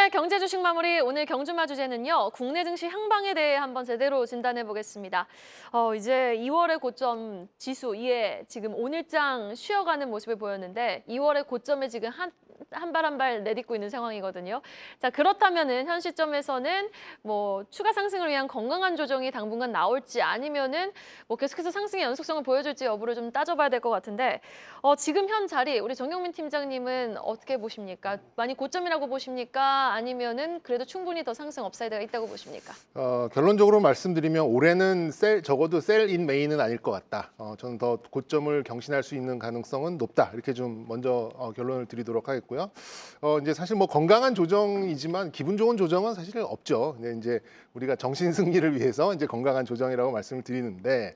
오늘 경제 주식 마무리, 오늘 경주마 주제는요. 국내 증시 향방에 대해 한번 제대로 진단해 보겠습니다. 이제 2월의 고점 지수 이에 지금 오늘장 쉬어가는 모습을 보였는데 2월의 고점에 지금 한 발 한 발 내딛고 있는 상황이거든요. 자, 그렇다면은 현 시점에서는 뭐 추가 상승을 위한 건강한 조정이 당분간 나올지 아니면은 뭐 계속해서 상승의 연속성을 보여줄지 여부를 좀 따져봐야 될 것 같은데 지금 현 자리 우리 정경민 팀장님은 어떻게 보십니까? 많이 고점이라고 보십니까? 아니면은 그래도 충분히 더 상승 업사이드가 있다고 보십니까? 결론적으로 말씀드리면 올해는 적어도 셀인 메인은 아닐 것 같다. 저는 더 고점을 경신할 수 있는 가능성은 높다. 이렇게 좀 먼저 결론을 드리도록 하겠고요. 이제 사실 뭐 건강한 조정이지만 기분 좋은 조정은 사실 없죠. 근데 이제 우리가 정신 승리를 위해서 이제 건강한 조정이라고 말씀을 드리는데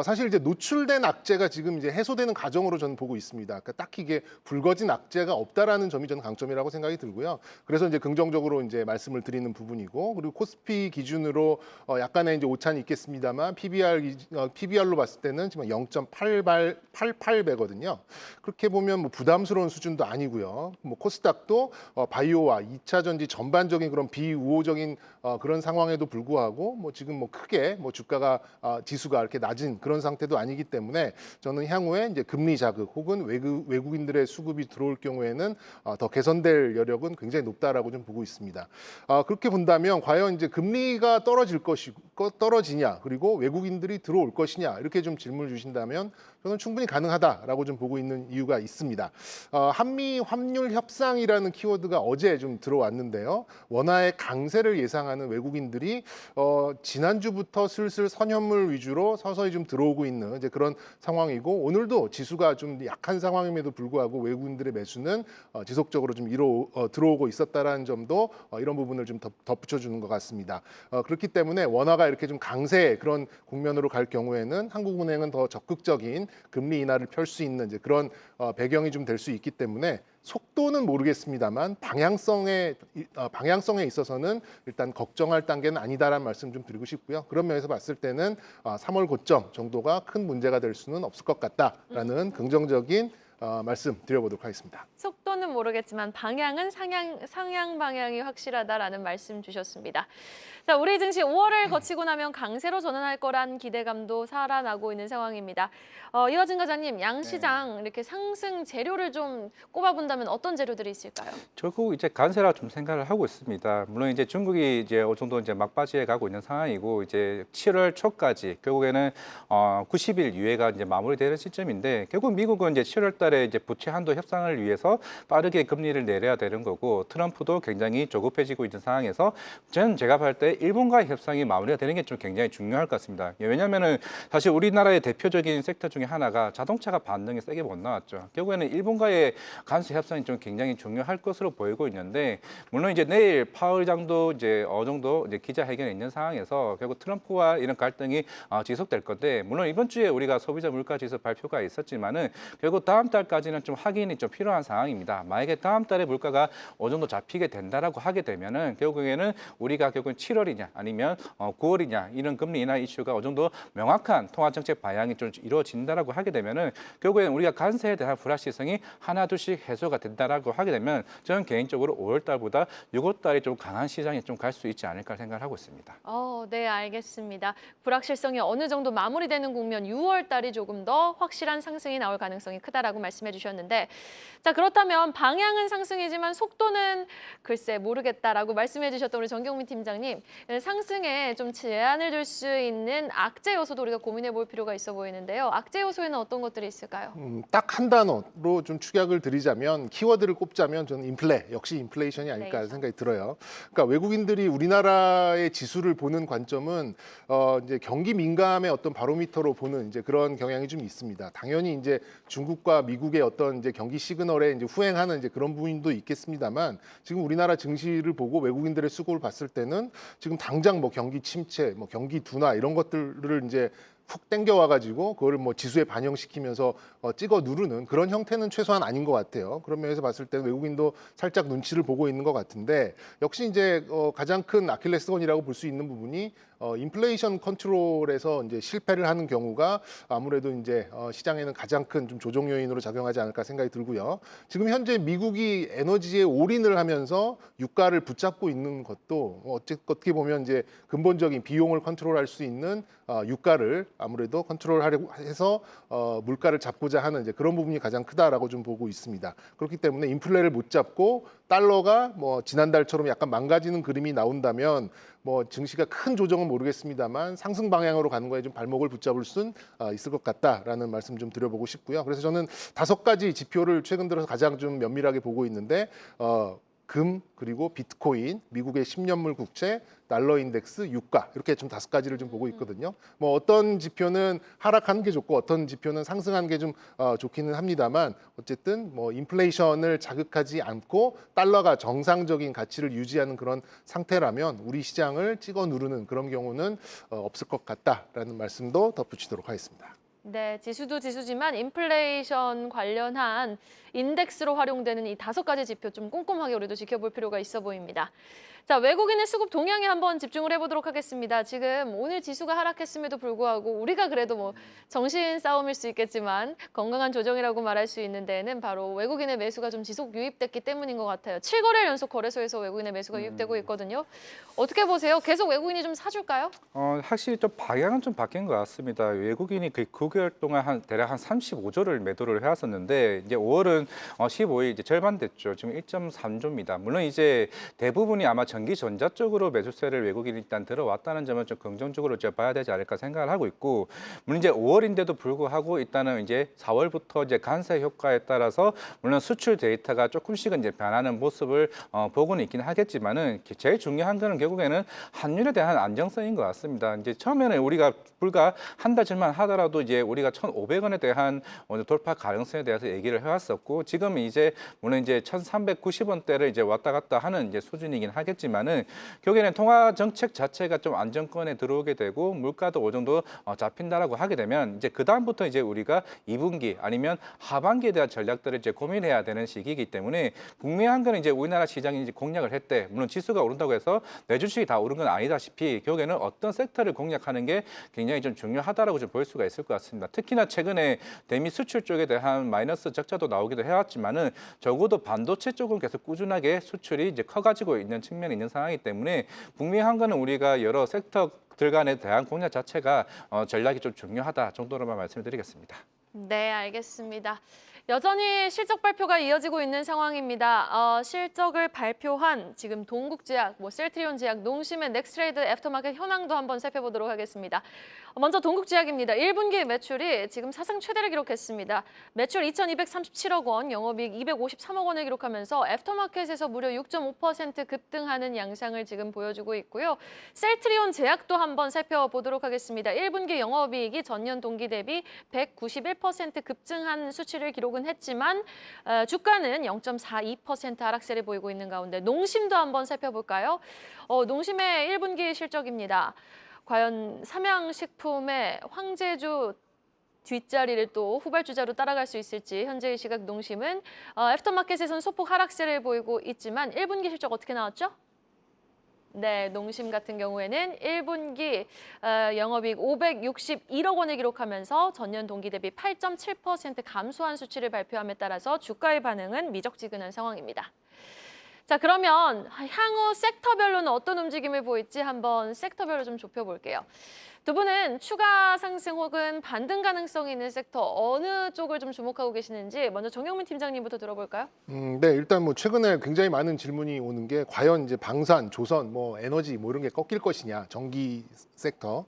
사실 이제 노출된 악재가 지금 이제 해소되는 과정으로 저는 보고 있습니다. 그러니까 딱히 이게 불거진 악재가 없다라는 점이 저는 강점이라고 생각이 들고요. 그래서 이제 긍정적으로 이제 말씀을 드리는 부분이고, 그리고 코스피 기준으로 약간의 이제 오차는 있겠습니다만 PBR로 봤을 때는 지금 0.88배거든요. 그렇게 보면 뭐 부담스러운 수준도 아니고요. 뭐 코스닥도 바이오와 2차 전지 전반적인 그런 비우호적인 그런 상황에도 불구하고 뭐 지금 뭐 크게 뭐 주가가 지수가 이렇게 낮은 그런 상태도 아니기 때문에 저는 향후에 이제 금리 자극 혹은 외국인들의 수급이 들어올 경우에는 더 개선될 여력은 굉장히 높다라고 좀 보고 있습니다. 그렇게 본다면 과연 이제 금리가 떨어지냐, 그리고 외국인들이 들어올 것이냐, 이렇게 좀 질문을 주신다면 저는 충분히 가능하다라고 좀 보고 있는 이유가 있습니다. 한미 환율 협상이라는 키워드가 어제 좀 들어왔는데요. 원화의 강세를 예상하는 외국인들이 지난주부터 슬슬 선현물 위주로 서서히 좀 들어오고 있는 이제 그런 상황이고, 오늘도 지수가 좀 약한 상황임에도 불구하고 외국인들의 매수는 지속적으로 좀 들어오고 있었다라는 점도 이런 부분을 좀 덧붙여주는 것 같습니다. 그렇기 때문에 원화가 이렇게 좀 강세 그런 국면으로 갈 경우에는 한국은행은 더 적극적인 금리 인하를 펼 수 있는 이제 그런 배경이 좀 될 수 있기 때문에 속도는 모르겠습니다만 방향성에 있어서는 일단 걱정할 단계는 아니다라는 말씀 좀 드리고 싶고요. 그런 면에서 봤을 때는 3월 고점 정도가 큰 문제가 될 수는 없을 것 같다라는 긍정적인 말씀 드려보도록 하겠습니다. 속도는 모르겠지만 방향은 상향 방향이 확실하다라는 말씀 주셨습니다. 자, 우리 증시 5월을 거치고 나면 강세로 전환할 거란 기대감도 살아나고 있는 상황입니다. 이화진 과장님, 양시장 이렇게 상승 재료를 좀 꼽아본다면 어떤 재료들이 있을까요? 결국 이제 간세라 좀 생각을 하고 있습니다. 물론 이제 중국이 이제 어느 정도 이제 막바지에 가고 있는 상황이고, 이제 7월 초까지 결국에는 90일 유예가 이제 마무리되는 시점인데, 결국 미국은 이제 7월 달에 이제 부채 한도 협상을 위해서 빠르게 금리를 내려야 되는 거고, 트럼프도 굉장히 조급해지고 있는 상황에서 저는 제가 볼 때 일본과의 협상이 마무리가 되는 게 좀 굉장히 중요할 것 같습니다. 왜냐하면은 사실 우리나라의 대표적인 섹터 중에 하나가 자동차가 반등이 세게 못 나왔죠. 결국에는 일본과의 간세 협상이 좀 굉장히 중요할 것으로 보이고 있는데, 물론 이제 내일 파월 의장도 이제 어느 정도 이제 기자회견에 있는 상황에서 결국 트럼프와 이런 갈등이 지속될 건데, 물론 이번 주에 우리가 소비자 물가지수 발표가 있었지만은 결국 다음 달까지는 좀 확인이 좀 필요한 상황입니다. 만약에 다음 달에 물가가 어느 정도 잡히게 된다라고 하게 되면은 결국에는 우리가 결국은 7월이냐 아니면 9월이냐 이런 금리 인하 이슈가 어느 정도 명확한 통화 정책 방향이 좀 이루어진다라고 하게 되면은 결국에는 우리가 간세에 대한 불확실성이 하나 둘씩 해소가 된다라고 하게 되면 저는 개인적으로 5월 달보다 6월 달이 좀 강한 시장에 좀 갈 수 있지 않을까 생각을 하고 있습니다. 네, 알겠습니다. 불확실성이 어느 정도 마무리되는 국면 6월 달이 조금 더 확실한 상승이 나올 가능성이 크다라고 말씀해 주셨는데, 자, 그렇다면 방향은 상승이지만 속도는 글쎄 모르겠다라고 말씀해 주셨던 우리 정경민 팀장님, 상승에 좀 제한을 줄 수 있는 악재 요소도 우리가 고민해 볼 필요가 있어 보이는데요. 악재 요소에는 어떤 것들이 있을까요? 딱 한 단어로 좀 축약을 드리자면, 키워드를 꼽자면 저는 역시 인플레이션이 아닐까 생각이 들어요. 그러니까 외국인들이 우리나라의 지수를 보는 관점은 이제 경기 민감의 어떤 바로미터로 보는 이제 그런 경향이 좀 있습니다. 당연히 이제 중국과 미국의 어떤 이제 경기 시그널에 이제 후행하는 이제 그런 부분도 있겠습니다만, 지금 우리나라 증시를 보고 외국인들의 수급을 봤을 때는 지금 당장 뭐 경기 침체, 뭐 경기 둔화 이런 것들을 이제 훅 땡겨와가지고 그걸 뭐 지수에 반영시키면서 찍어 누르는 그런 형태는 최소한 아닌 것 같아요. 그런 면에서 봤을 때 외국인도 살짝 눈치를 보고 있는 것 같은데 역시 이제 가장 큰 아킬레스건이라고 볼 수 있는 부분이 인플레이션 컨트롤에서 이제 실패를 하는 경우가 아무래도 이제 시장에는 가장 큰 좀 조정 요인으로 작용하지 않을까 생각이 들고요. 지금 현재 미국이 에너지에 올인을 하면서 유가를 붙잡고 있는 것도 어떻게 보면 이제 근본적인 비용을 컨트롤할 수 있는 유가를 아무래도 컨트롤하려고 해서 물가를 잡고자 하는 이제 그런 부분이 가장 크다라고 좀 보고 있습니다. 그렇기 때문에 인플레를 못 잡고 달러가 뭐 지난달처럼 약간 망가지는 그림이 나온다면 뭐 증시가 큰 조정은 모르겠습니다만 상승 방향으로 가는 거에 좀 발목을 붙잡을 순 있을 것 같다라는 말씀 좀 드려보고 싶고요. 그래서 저는 5가지 지표를 최근 들어서 가장 좀 면밀하게 보고 있는데 금 그리고 비트코인, 미국의 10년물 국채, 달러 인덱스, 유가 이렇게 좀 5가지를 좀 보고 있거든요. 뭐 어떤 지표는 하락하는 게 좋고 어떤 지표는 상승하는 게 좀 좋기는 합니다만 어쨌든 뭐 인플레이션을 자극하지 않고 달러가 정상적인 가치를 유지하는 그런 상태라면 우리 시장을 찍어 누르는 그런 경우는 없을 것 같다라는 말씀도 덧붙이도록 하겠습니다. 네, 지수도 지수지만 인플레이션 관련한 인덱스로 활용되는 이 5가지 지표 좀 꼼꼼하게 우리도 지켜볼 필요가 있어 보입니다. 자, 외국인의 수급 동향에 한번 집중을 해보도록 하겠습니다. 지금 오늘 지수가 하락했음에도 불구하고 우리가 그래도 뭐 정신 싸움일 수 있겠지만 건강한 조정이라고 말할 수 있는 데에는 바로 외국인의 매수가 좀 지속 유입됐기 때문인 것 같아요. 7거래일 연속 거래소에서 외국인의 매수가 유입되고 있거든요. 어떻게 보세요? 계속 외국인이 좀 사줄까요? 확실히 좀 방향은 좀 바뀐 것 같습니다. 외국인이 그 9개월 동안 대략 한 35조를 매도를 해왔었는데 이제 5월은 15일 이제 절반 됐죠. 지금 1.3조입니다. 물론 이제 대부분이 아마 전기 전자 쪽으로 매수세를 외국인이 일단 들어왔다는 점은 좀 긍정적으로 제가 봐야 되지 않을까 생각을 하고 있고, 물론 이제 5월인데도 불구하고 일단은 이제 4월부터 이제 관세 효과에 따라서 물론 수출 데이터가 조금씩은 이제 변하는 모습을 보고는 있긴 하겠지만은 제일 중요한 거는 결국에는 환율에 대한 안정성인 것 같습니다. 이제 처음에는 우리가 불과 한 달 전만 하더라도 이제 우리가 1,500원에 대한 돌파 가능성에 대해서 얘기를 해왔었고, 지금 이제 물론 이제 1,390원대를 이제 왔다 갔다 하는 이제 수준이긴 하겠지만은 결국에는 통화 정책 자체가 좀 안정권에 들어오게 되고 물가도 어느 정도 잡힌다라고 하게 되면 이제 그 다음부터 이제 우리가 2분기 아니면 하반기에 대한 전략들을 이제 고민해야 되는 시기이기 때문에 분명한 거는 이제 우리나라 시장이 이제 공략을 했대. 물론 지수가 오른다고 해서 내 주식이 다 오른 건 아니다시피 결국에는 어떤 섹터를 공략하는 게 굉장히 좀 중요하다라고 좀 볼 수가 있을 것 같습니다. 특히나 최근에 대미 수출 쪽에 대한 마이너스 적자도 나오기도 해왔지만은 적어도 반도체 쪽은 계속 꾸준하게 수출이 이제 커가지고 있는 측면이 있는 상황이기 때문에 분명한 거는 우리가 여러 섹터들 간에 대한 공략 자체가 전략이 좀 중요하다 정도로만 말씀을 드리겠습니다. 네, 알겠습니다. 여전히 실적 발표가 이어지고 있는 상황입니다. 실적을 발표한 지금 동국제약, 셀트리온 제약, 농심의 넥스트레이드 애프터마켓 현황도 한번 살펴보도록 하겠습니다. 먼저 동국제약입니다. 1분기 매출이 지금 사상 최대를 기록했습니다. 매출 2,237억 원, 영업이익 253억 원을 기록하면서 애프터마켓에서 무려 6.5% 급등하는 양상을 지금 보여주고 있고요. 셀트리온 제약도 한번 살펴보도록 하겠습니다. 1분기 영업이익이 전년 동기 대비 191% 급증한 수치를 기록은 했지만 주가는 0.42% 하락세를 보이고 있는 가운데 농심도 한번 살펴볼까요? 농심의 1분기 실적입니다. 과연 삼양식품의 황제주 뒷자리를 또 후발주자로 따라갈 수 있을지 현재의 시각 농심은 애프터마켓에서는 소폭 하락세를 보이고 있지만 1분기 실적 어떻게 나왔죠? 네, 농심 같은 경우에는 1분기 영업이익 561억 원을 기록하면서 전년 동기 대비 8.7% 감소한 수치를 발표함에 따라서 주가의 반응은 미적지근한 상황입니다. 자, 그러면 향후 섹터별로는 어떤 움직임을 보일지 한번 섹터별로 좀 좁혀볼게요. 두 분은 추가 상승 혹은 반등 가능성이 있는 섹터 어느 쪽을 좀 주목하고 계시는지 먼저 정영민 팀장님부터 들어볼까요? 네, 일단 뭐 최근에 굉장히 많은 질문이 오는 게 과연 이제 방산, 조선, 에너지 이런 게 꺾일 것이냐, 전기 섹터.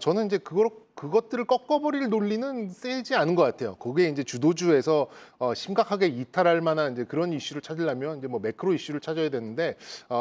저는 이제 그것들을 꺾어버릴 논리는 세지 않은 것 같아요. 거기에 이제 주도주에서 심각하게 이탈할 만한 이제 그런 이슈를 찾으려면 이제 매크로 이슈를 찾아야 되는데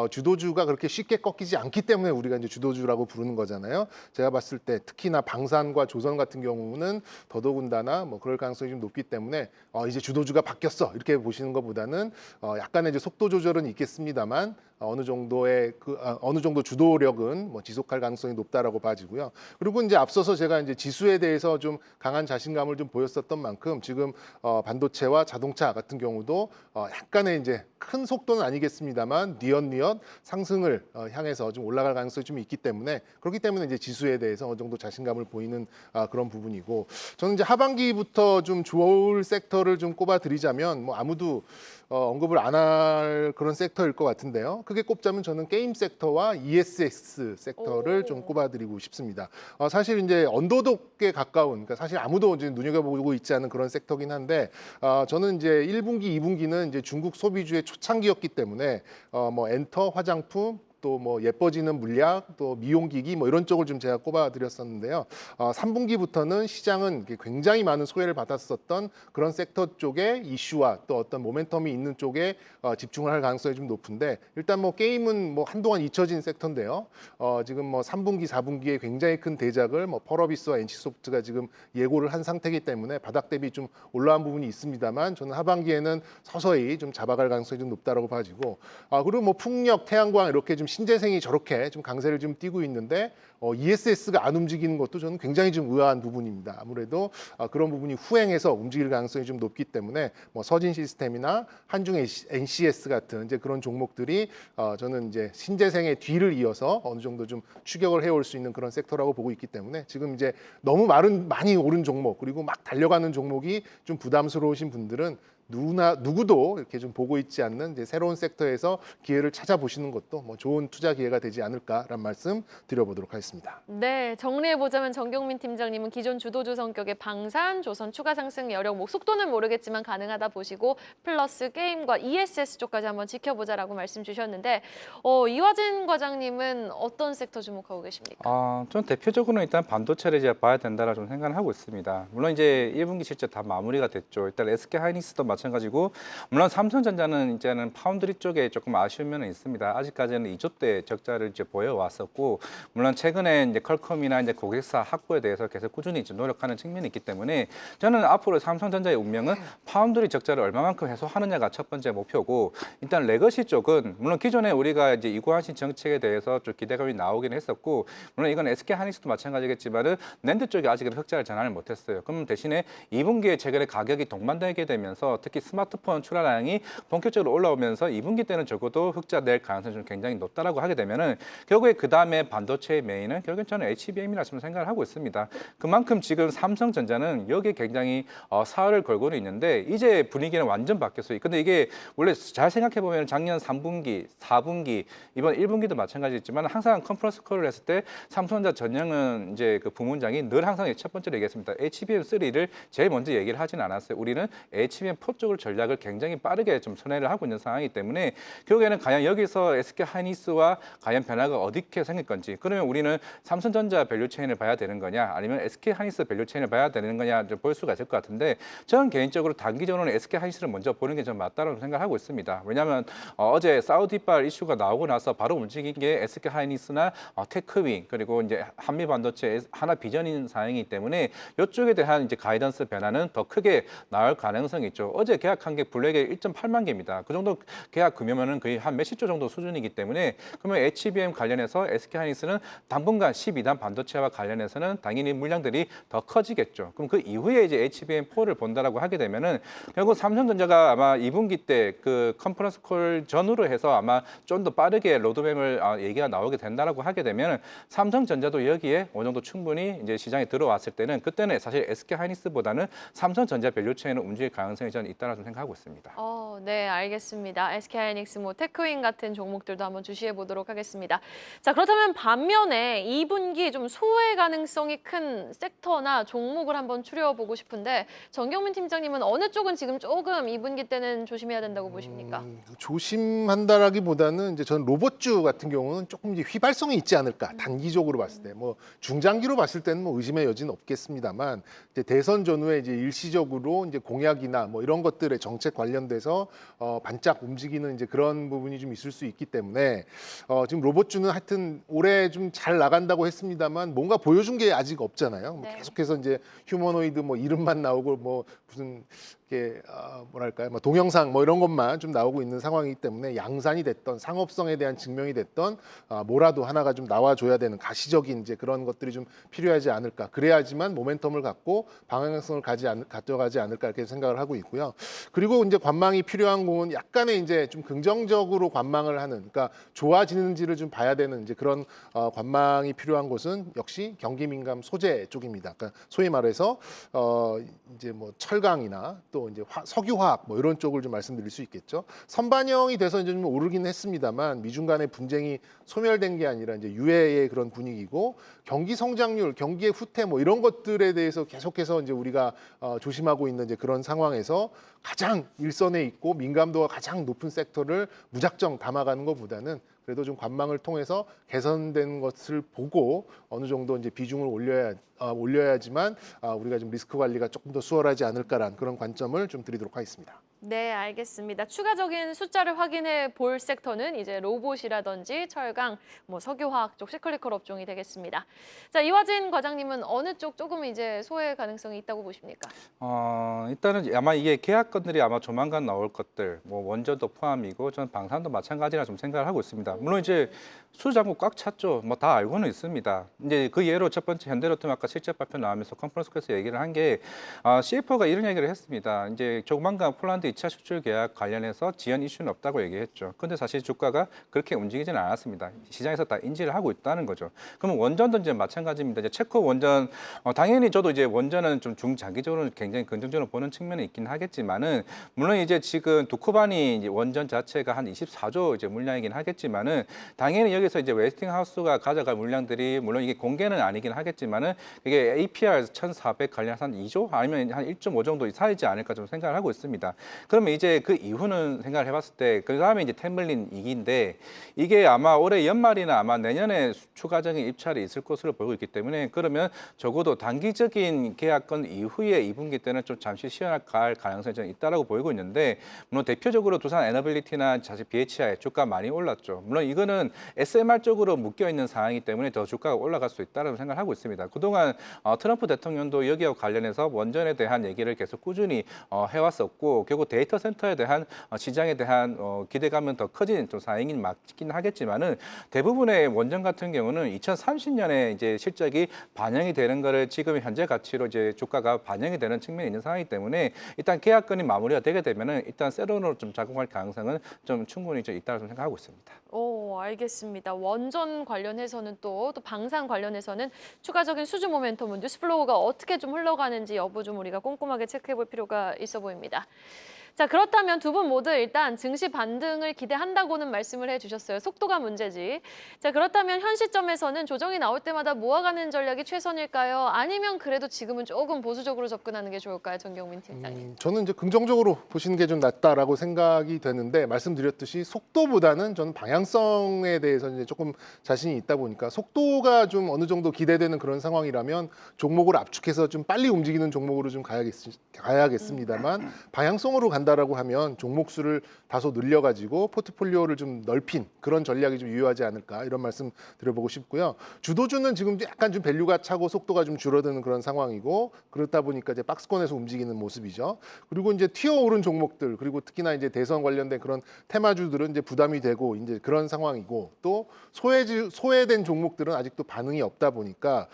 주도주가 그렇게 쉽게 꺾이지 않기 때문에 우리가 이제 주도주라고 부르는 거잖아요. 제가 봤을 때 특히나 방산과 조선 같은 경우는 더더군다나 그럴 가능성이 좀 높기 때문에 이제 주도주가 바뀌었어 이렇게 보시는 것보다는 약간의 이제 속도 조절은 있겠습니다만 어느 정도의 어느 정도 주도력은 뭐 지속할 가능성이 높다라고 봐지고요. 그리고 이제 앞서서 제가 이제 지수에 대해서 좀 강한 자신감을 좀 보였었던 만큼 지금 반도체와 자동차 같은 경우도 약간의 이제 큰 속도는 아니겠습니다만 뉘엿뉘엿 상승을 향해서 좀 올라갈 가능성이 좀 있기 때문에 그렇기 때문에 이제 지수에 대해서 어느 정도 자신감을 보이는 그런 부분이고 저는 이제 하반기부터 좀 좋을 섹터를 좀 꼽아드리자면 뭐 아무도 언급을 안 할 그런 섹터일 것 같은데요. 크게 꼽자면 저는 게임 섹터와 ESS 섹터를 좀 꼽아드리고 싶습니다. 사실 이제 언더독에 가까운, 그러니까 사실 아무도 이제 눈여겨보고 있지 않은 그런 섹터긴 한데 저는 이제 1분기, 2분기는 이제 중국 소비주의 초창기였기 때문에 뭐 엔터, 화장품 또 뭐 예뻐지는 물약, 또 미용기기 뭐 이런 쪽을 좀 제가 꼽아드렸었는데요. 3분기부터는 시장은 굉장히 많은 소외를 받았었던 그런 섹터 쪽의 이슈와 또 어떤 모멘텀이 있는 쪽에 집중을 할 가능성이 좀 높은데 일단 뭐 게임은 뭐 한동안 잊혀진 섹터인데요. 지금 뭐 3분기, 4분기에 굉장히 큰 대작을 뭐 펄어비스와 NC소프트가 지금 예고를 한 상태이기 때문에 바닥 대비 좀 올라간 부분이 있습니다만 저는 하반기에는 서서히 좀 잡아갈 가능성이 좀 높다라고 봐지고 그리고 뭐 풍력, 태양광 이렇게 좀 신재생이 저렇게 좀 강세를 좀 띠고 있는데 ESS가 안 움직이는 것도 저는 굉장히 좀 의아한 부분입니다. 아무래도 그런 부분이 후행해서 움직일 가능성이 좀 높기 때문에 뭐 서진 시스템이나 한중 NCS 같은 이제 그런 종목들이 저는 이제 신재생의 뒤를 이어서 어느 정도 좀 추격을 해올 수 있는 그런 섹터라고 보고 있기 때문에 지금 이제 너무 많이 오른 종목 그리고 막 달려가는 종목이 좀 부담스러우신 분들은 누구도 이렇게 좀 보고 있지 않는 이제 새로운 섹터에서 기회를 찾아보시는 것도 뭐 좋은 투자 기회가 되지 않을까라는 말씀 드려보도록 하겠습니다. 네, 정리해보자면 정경민 팀장님은 기존 주도주 성격의 방산, 조선 추가 상승 여력, 뭐 속도는 모르겠지만 가능하다 보시고 플러스 게임과 ESS 쪽까지 한번 지켜보자라고 말씀 주셨는데 이화진 과장님은 어떤 섹터 주목하고 계십니까? 전 대표적으로는 일단 반도체를 이제 봐야 된다라 좀 생각을 하고 있습니다. 물론 이제 1분기 실적 다 마무리가 됐죠. 일단 SK 하이닉스도 마찬가지고, 물론 삼성전자는 이제는 파운드리 쪽에 조금 아쉬운 면은 있습니다. 아직까지는 2조대 적자를 이제 보여왔었고, 물론 최근에 이제 퀄컴이나 이제 고객사 확보에 대해서 계속 꾸준히 이제 노력하는 측면이 있기 때문에 저는 앞으로 삼성전자의 운명은 파운드리 적자를 얼마만큼 해소하느냐가 첫 번째 목표고, 일단 레거시 쪽은 물론 기존에 우리가 이제 이구환신 정책에 대해서 좀 기대감이 나오긴 했었고, 물론 이건 SK 하이닉스도 마찬가지겠지만은 낸드 쪽이 아직은 흑자를 전환을 못했어요. 그럼 대신에 2분기에 최근에 가격이 동반되게 되면서 특히 스마트폰 출하량이 본격적으로 올라오면서 2분기 때는 적어도 흑자 낼 가능성이 좀 굉장히 높다라고 하게 되면은 결국에 그 다음에 반도체의 메인은 결국엔 저는 HBM이라 좀 생각을 하고 있습니다. 그만큼 지금 삼성전자는 여기에 굉장히 사활을 걸고는 있는데 이제 분위기는 완전 바뀌었어요. 근데 이게 원래 잘 생각해 보면 작년 3분기, 4분기, 이번 1분기도 마찬가지였지만 항상 컨퍼런스 콜을 했을 때 삼성전자 전형은 이제 그 부문장이 늘 항상 첫 번째로 얘기했습니다. HBM3를 제일 먼저 얘기를 하진 않았어요. 우리는 HBM4 쪽을 전략을 굉장히 빠르게 좀 선회를 하고 있는 상황이기 때문에 결국에는 과연 여기서 SK 하이닉스와 과연 변화가 어떻게 생길 건지, 그러면 우리는 삼성전자 밸류체인을 봐야 되는 거냐 아니면 SK 하이닉스 밸류체인을 봐야 되는 거냐 볼 수가 있을 것 같은데 저는 개인적으로 단기적으로는 SK 하이닉스를 먼저 보는 게 좀 맞다고 생각하고 있습니다. 왜냐하면 어제 사우디발 이슈가 나오고 나서 바로 움직인 게 SK 하이닉스나 테크윈 그리고 이제 한미 반도체 하나 비전인 사항이기 때문에 이쪽에 대한 이제 가이던스 변화는 더 크게 나올 가능성이 있죠. 어제 계약한 게 블랙에 1.8만 개입니다. 그 정도 계약 금이면은 거의 한 몇십 조 정도 수준이기 때문에 그러면 HBM 관련해서 SK 하이닉스는 당분간 12단 반도체와 관련해서는 당연히 물량들이 더 커지겠죠. 그럼 그 이후에 이제 HBM4를 본다라고 하게 되면은 결국 삼성전자가 아마 2분기 때 그 컨퍼런스 콜 전후로 해서 아마 좀 더 빠르게 로드맵을 얘기가 나오게 된다라고 하게 되면 삼성전자도 여기에 어느 정도 충분히 이제 시장에 들어왔을 때는 그때는 사실 SK 하이닉스보다는 삼성전자 밸류체인을 움직일 가능성이 저는 있다고 생각하고 있습니다. 네, 알겠습니다. SK 하이닉스, 뭐 테크윈 같은 종목들도 한번 주시해 보도록 하겠습니다. 자, 그렇다면 반면에 2분기 좀 소외 가능성이 큰 섹터나 종목을 한번 추려보고 싶은데 정경민 팀장님은 어느 쪽은 지금 조금 2분기 때는 조심해야 된다고 보십니까? 조심한다라기보다는 이제 저는 로봇주 같은 경우는 조금 이제 휘발성이 있지 않을까 단기적으로 봤을 때 뭐 중장기로 봤을 때는 뭐 의심의 여지는 없겠습니다만 이제 대선 전후에 이제 일시적으로 이제 공약이나 뭐 이런 것들의 정책 관련돼서 반짝 움직이는 이제 그런 부분이 좀 있을 수 있기 때문에 지금 로봇주는 하여튼 올해 좀 잘 나간다고 했습니다만 뭔가 보여준 게 아직 없잖아요. 뭐 네. 계속해서 이제 휴머노이드 뭐 이름만 나오고 뭐 무슨 이렇게 뭐랄까요, 뭐 동영상 뭐 이런 것만 좀 나오고 있는 상황이기 때문에 양산이 됐던 상업성에 대한 증명이 됐던 뭐라도 하나가 좀 나와줘야 되는 가시적인 이제 그런 것들이 좀 필요하지 않을까. 그래야지만 모멘텀을 갖고 방향성을 가져가지 않을까 이렇게 생각을 하고 있고요. 그리고 이제 관망이 필요한 곳은 약간의 이제 좀 긍정적으로 관망을 하는, 그러니까 좋아지는지를 좀 봐야 되는 이제 그런 관망이 필요한 곳은 역시 경기 민감 소재 쪽입니다. 그러니까 소위 말해서 이제 뭐 철강이나 또 이제 석유화학 뭐 이런 쪽을 좀 말씀드릴 수 있겠죠. 선반영이 돼서 이제 좀 오르긴 했습니다만 미중 간의 분쟁이 소멸된 게 아니라 이제 유예의 그런 분위기고, 경기 성장률, 경기의 후퇴 뭐 이런 것들에 대해서 계속해서 이제 우리가 조심하고 있는 이제 그런 상황에서 가장 일선에 있고 민감도가 가장 높은 섹터를 무작정 담아가는 것보다는 그래도 좀 관망을 통해서 개선된 것을 보고 어느 정도 이제 비중을 올려야지만 우리가 좀 리스크 관리가 조금 더 수월하지 않을까라는 그런 관점을 좀 드리도록 하겠습니다. 네, 알겠습니다. 추가적인 숫자를 확인해 볼 섹터는 이제 로봇이라든지 철강, 뭐 석유화학 쪽 시클리컬 업종이 되겠습니다. 자, 이화진 과장님은 어느 쪽 조금 이제 소외 가능성이 있다고 보십니까? 일단은 아마 이게 계약건들이 아마 조만간 나올 것들, 뭐 원전도 포함이고 저는 방산도 마찬가지라 좀 생각을 하고 있습니다. 물론 이제 수장고 꽉 찼죠. 뭐 다 알고는 있습니다. 이제 그 예로 첫 번째 현대로템 아까 실적 발표 나오면서 컨퍼런스에서 얘기를 한 게 CFO가 이런 얘기를 했습니다. 이제 조만간 폴란드 2차 수출 계약 관련해서 지연 이슈는 없다고 얘기했죠. 근데 사실 주가가 그렇게 움직이지는 않았습니다. 시장에서 다 인지를 하고 있다는 거죠. 그러면 원전도 이제 마찬가지입니다. 이제 체코 원전 당연히 저도 이제 원전은 좀 중장기적으로 굉장히 긍정적으로 보는 측면이 있긴 하겠지만은 물론 이제 지금 두쿠바니 이제 원전 자체가 한 24조 이제 물량이긴 하겠지만은 당연히 여기서 이제 웨스팅하우스가 가져갈 물량들이 물론 이게 공개는 아니긴 하겠지만은 이게 APR 1,400 관련해서 한 2조 아니면 한 1.5 정도 사이지 않을까 좀 생각을 하고 있습니다. 그러면 이제 그 이후는 생각을 해봤을 때 그 다음에 이제 템블린 2기인데 이게 아마 올해 연말이나 아마 내년에 추가적인 입찰이 있을 것으로 보이고 있기 때문에 그러면 적어도 단기적인 계약건 이후에 2분기 때는 좀 잠시 쉬어갈 가능성이 좀 있다라고 보이고 있는데 물론 대표적으로 두산 에너빌리티나 사실 BHI 주가 많이 올랐죠. 물론 이거는 SMR 쪽으로 묶여 있는 상황이기 때문에 더 주가가 올라갈 수 있다라고 생각을 하고 있습니다. 그동안 트럼프 대통령도 여기와 관련해서 원전에 대한 얘기를 계속 꾸준히 해왔었고 결국 데이터 센터에 대한 시장에 대한 기대감은 더 커진 좀 사항인 맞긴 하겠지만은 대부분의 원전 같은 경우는 2030년에 이제 실적이 반영이 되는 거를 지금 현재 가치로 이제 주가가 반영이 되는 측면이 있는 상황이기 때문에 일단 계약건이 마무리가 되게 되면은 일단 세론으로 좀 작용할 가능성은 좀 충분히 좀 있다고 생각하고 있습니다. 오, 알겠습니다. 원전 관련해서는 또 방산 관련해서는 추가적인 수주 모멘텀은 뉴스플로우가 어떻게 좀 흘러가는지 여부 좀 우리가 꼼꼼하게 체크해 볼 필요가 있어 보입니다. 자, 그렇다면 두 분 모두 일단 증시 반등을 기대한다고는 말씀을 해주셨어요. 속도가 문제지. 자, 그렇다면 현 시점에서는 조정이 나올 때마다 모아가는 전략이 최선일까요? 아니면 그래도 지금은 조금 보수적으로 접근하는 게 좋을까요, 정경민 팀장님? 저는 이제 긍정적으로 보시는 게 좀 낫다라고 생각이 되는데 말씀드렸듯이 속도보다는 저는 방향성에 대해서 이제 조금 자신이 있다 보니까 속도가 좀 어느 정도 기대되는 그런 상황이라면 종목을 압축해서 좀 빨리 움직이는 종목으로 좀 가야겠습니다만 방향성으로 간다라고 하면 종목 수를 다소 늘려가지고 포트폴리오를 좀 넓힌 그런 전략이 좀 유효하지 않을까 이런 말씀 드려보고 싶고요. 주도주는 지금 약간 좀 밸류가 차고 속도가 좀 줄어드는 그런 상황이고 그렇다 보니까 이제 박스권에서 움직이는 모습이죠. 그리고 이제 튀어오른 종목들 그리고 특히나 이제 대선 관련된 그런 테마주들은 이제 부담이 되고 이제 그런 상황이고 또 소외된 종목들은 아직도 반응이 없다 보니까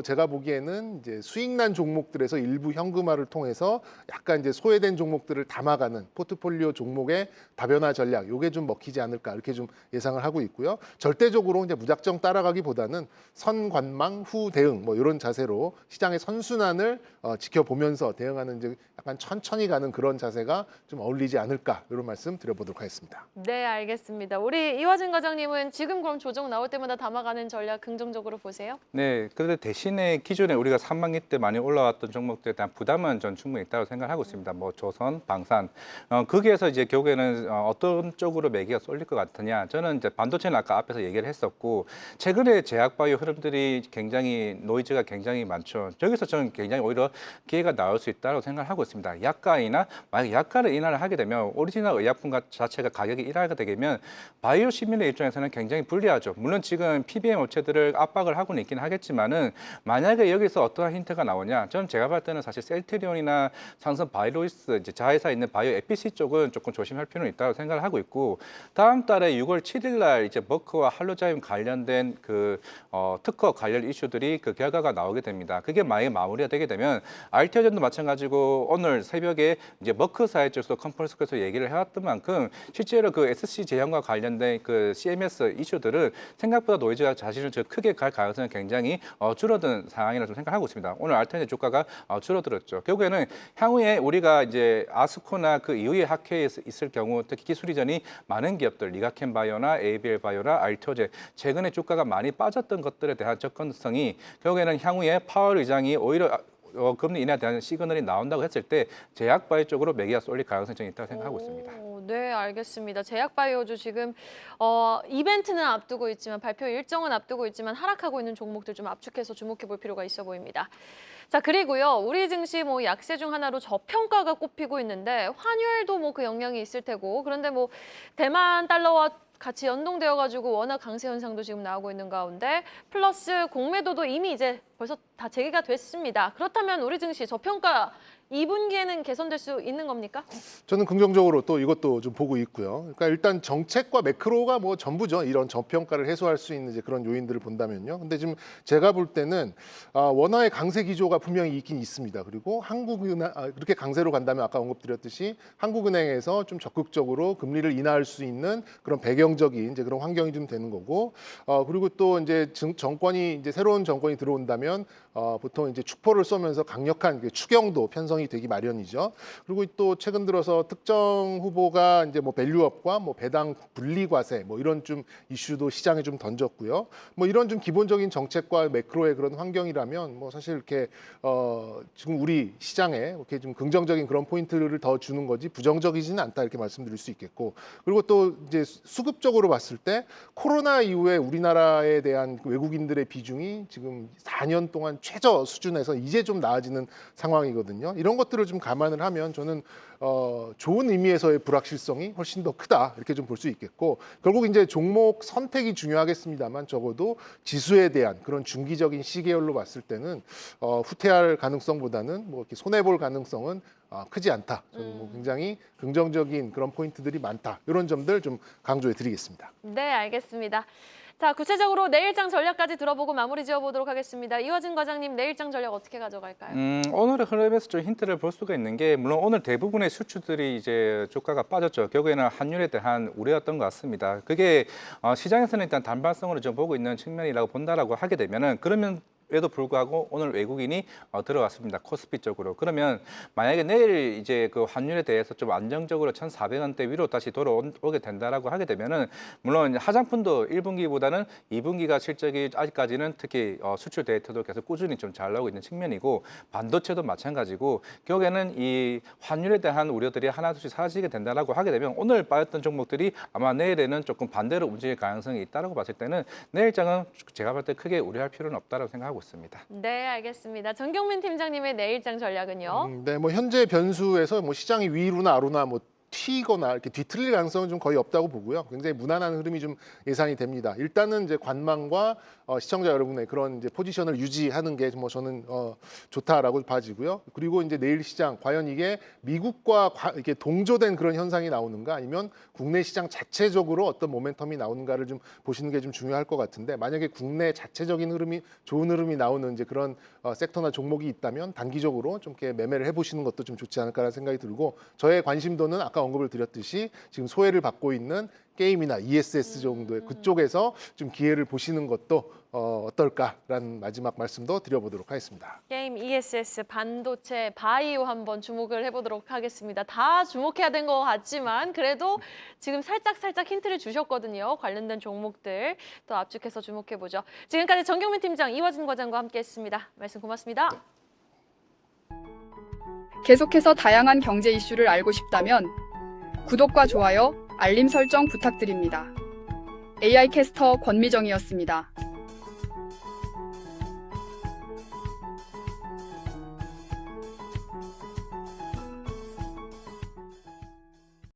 제가 보기에는 이제 수익난 종목들에서 일부 현금화를 통해서 약간 이제 소외된 종목들을 담아가는 포트폴리오 종목의 다변화 전략, 요게 좀 먹히지 않을까 이렇게 좀 예상을 하고 있고요. 절대적으로 이제 무작정 따라가기보다는 선관망 후 대응 뭐 이런 자세로 시장의 선순환을 지켜보면서 대응하는 이제 약간 천천히 가는 그런 자세가 좀 어울리지 않을까 이런 말씀 드려보도록 하겠습니다. 네, 알겠습니다. 우리 이화진 과장님은 지금 그럼 조정 나올 때마다 담아가는 전략 긍정적으로 보세요? 네, 그런데 대신에 기존에 우리가 3만기 때 많이 올라왔던 종목들에 대한 부담은 전 충분히 있다고 생각하고 있습니다. 뭐 조선, 방산. 거기에서 이제 결국에는 어떤 쪽으로 매기가 쏠릴 것 같으냐. 저는 이제 반도체는 아까 앞에서 얘기를 했었고 최근에 제약바이오 흐름들이 굉장히 노이즈가 굉장히 많죠. 저기서 저는 굉장히 오히려 기회가 나올 수 있다고 생각을 하고 있습니다. 약가이나 만약 약가를 인하를 하게 되면 오리지널 의약품 자체가 가격이 인하가 되면 바이오 시민의 입장에서는 굉장히 불리하죠. 물론 지금 PBM 업체들을 압박을 하고는 있긴 하겠지만은 만약에 여기서 어떠한 힌트가 나오냐? 저는 제가 봤을 때는 사실 셀트리온이나 상선 바이오로이스 이제 자회사 있는 바이오 에피시 쪽은 조금 조심할 필요는 있다고 생각을 하고 있고 다음 달에 6월 7일 날 이제 머크와 할로자임 관련된 특허 관련 이슈들이 그 결과가 나오게 됩니다. 그게 만약에 마무리가 되게 되면 알티어전도 마찬가지고 오늘 새벽에 이제 머크사의 쪽에서 컨퍼런스에서 얘기를 해왔던 만큼 실제로 그 SC 제형과 관련된 그 CMS 이슈들은 생각보다 노이즈가 사실은 크게 갈 가능성이 굉장히 줄어든 상황이라고 좀 생각하고 있습니다. 오늘 알티어전 주가가 줄어들었죠. 결국에는 향후에 우리가 이제 아스코나 그 이후에 학회에 있을 경우 특히 기술 이전이 많은 기업들 리가켄 바이오나 ABL 바이오나 알티어제 최근에 주가가 많이 빠졌던 것들에 대한 접근성이 결국에는 향후에 파월 의장이 오히려 금리 인하에 대한 시그널이 나온다고 했을 때 제약바이오 쪽으로 매기가 쏠릴 가능성이 있다고 생각하고 있습니다. 네, 알겠습니다. 제약바이오주 지금 이벤트는 앞두고 있지만 발표 일정은 앞두고 있지만 하락하고 있는 종목들 좀 압축해서 주목해 볼 필요가 있어 보입니다. 자, 그리고요. 우리 증시 뭐 약세 중 하나로 저평가가 꼽히고 있는데 환율도 뭐 그 영향이 있을 테고 그런데 뭐 대만 달러와 같이 연동되어 가지고 워낙 강세 현상도 지금 나오고 있는 가운데 플러스 공매도도 이미 이제 벌써 다 재개가 됐습니다. 그렇다면 우리 증시 저평가 2분기에는 개선될 수 있는 겁니까? 저는 긍정적으로 또 이것도 좀 보고 있고요. 그러니까 일단 정책과 매크로가 뭐 전부죠. 이런 저평가를 해소할 수 있는 이제 그런 요인들을 본다면요. 근데 지금 제가 볼 때는 원화의 강세 기조가 분명히 있긴 있습니다. 그리고 한국은행 그렇게 강세로 간다면 아까 언급드렸듯이 한국은행에서 좀 적극적으로 금리를 인하할 수 있는 그런 배경적인 이제 그런 환경이 좀 되는 거고 그리고 또 이제 정권이 이제 새로운 정권이 들어온다면 보통 이제 축포를 쏘면서 강력한 추경도 편성이 되기 마련이죠. 그리고 또 최근 들어서 특정 후보가 이제 뭐 밸류업과 뭐 배당 분리 과세 뭐 이런 좀 이슈도 시장에 좀 던졌고요. 뭐 이런 좀 기본적인 정책과 매크로의 그런 환경이라면 뭐 사실 이렇게 지금 우리 시장에 이렇게 좀 긍정적인 그런 포인트를 더 주는 거지 부정적이지는 않다 이렇게 말씀드릴 수 있겠고 그리고 또 이제 수급적으로 봤을 때 코로나 이후에 우리나라에 대한 외국인들의 비중이 지금 4년 동안 최저 수준에서 이제 좀 나아지는 상황이거든요. 이런 것들을 좀 감안을 하면 저는 좋은 의미에서의 불확실성이 훨씬 더 크다 이렇게 좀 볼 수 있겠고 결국 이제 종목 선택이 중요하겠습니다만 적어도 지수에 대한 그런 중기적인 시계열로 봤을 때는 후퇴할 가능성보다는 뭐 이렇게 손해 볼 가능성은 크지 않다. 저는 뭐 굉장히 긍정적인 그런 포인트들이 많다. 이런 점들 좀 강조해 드리겠습니다. 네, 알겠습니다. 자, 구체적으로 내일장 전략까지 들어보고 마무리 지어보도록 하겠습니다. 이화진 과장님, 내일장 전략 어떻게 가져갈까요? 오늘의 흐름에서 좀 힌트를 볼 수가 있는 게 물론 오늘 대부분의 수출들이 이제 주가가 빠졌죠. 결국에는 환율에 대한 우려였던 것 같습니다. 그게 시장에서는 일단 단발성으로 좀 보고 있는 측면이라고 본다라고 하게 되면은 그러면 에도 불구하고 오늘 외국인이 들어왔습니다. 코스피 쪽으로. 그러면 만약에 내일 이제 그 환율에 대해서 좀 안정적으로 1,400원대 위로 다시 돌아오게 된다라고 하게 되면은 물론 화장품도 1분기보다는 2분기가 실적이 아직까지는 특히 수출 데이터도 계속 꾸준히 좀 잘 나오고 있는 측면이고 반도체도 마찬가지고 결국에는 이 환율에 대한 우려들이 하나둘씩 사라지게 된다라고 하게 되면 오늘 빠졌던 종목들이 아마 내일에는 조금 반대로 움직일 가능성이 있다라고 봤을 때는 내일장은 제가 볼 때 크게 우려할 필요는 없다라고 생각하고 있습니다. 네, 알겠습니다. 정경민 팀장님의 내일장 전략은요? 네, 뭐 현재 변수에서 뭐 시장이 위로나 아래나 뭐 튀거나 이렇게 뒤틀릴 가능성은 좀 거의 없다고 보고요. 굉장히 무난한 흐름이 좀 예상이 됩니다. 일단은 이제 관망과 시청자 여러분의 그런 이제 포지션을 유지하는 게 뭐 저는 좋다라고 봐지고요. 그리고 이제 내일 시장 과연 이게 미국과 이렇게 동조된 그런 현상이 나오는가 아니면 국내 시장 자체적으로 어떤 모멘텀이 나오는가를 좀 보시는 게 좀 중요할 것 같은데 만약에 국내 자체적인 흐름이 좋은 흐름이 나오는 이제 그런 섹터나 종목이 있다면 단기적으로 좀 이렇게 매매를 해보시는 것도 좀 좋지 않을까라는 생각이 들고 저의 관심도는 아까 언급을 드렸듯이 지금 소외를 받고 있는 게임이나 ESS 정도의 그쪽에서 좀 기회를 보시는 것도 어떨까라는 마지막 말씀도 드려보도록 하겠습니다. 게임, ESS, 반도체, 바이오 한번 주목을 해보도록 하겠습니다. 다 주목해야 된 것 같지만 그래도 지금 살짝 힌트를 주셨거든요. 관련된 종목들 또 압축해서 주목해보죠. 지금까지 정경민 팀장, 이화진 과장과 함께했습니다. 말씀 고맙습니다. 계속해서 다양한 경제 이슈를 알고 싶다면 구독과 좋아요, 알림 설정 부탁드립니다. AI 캐스터 권미정이었습니다.